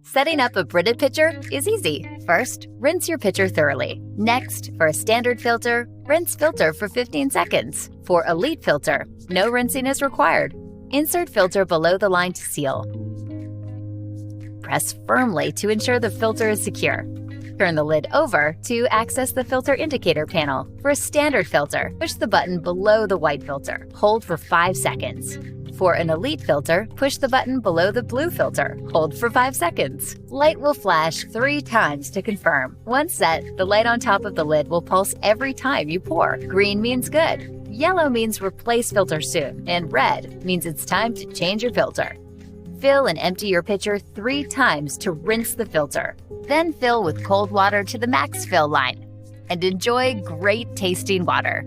Setting up a Brita pitcher is easy. First, rinse your pitcher thoroughly. Next, for a standard filter, rinse filter for 15 seconds. For Elite filter, no rinsing is required. Insert filter below the line to seal. Press firmly to ensure the filter is secure. Turn the lid over to access the filter indicator panel. For a standard filter, push the button below the white filter. Hold for 5 seconds. For an Elite filter, push the button below the blue filter. Hold for 5 seconds. Light will flash 3 times to confirm. Once set, the light on top of the lid will pulse every time you pour. Green means good. Yellow means replace filter soon. And red means it's time to change your filter. Fill and empty your pitcher 3 times to rinse the filter. Then fill with cold water to the max fill line. And enjoy great tasting water.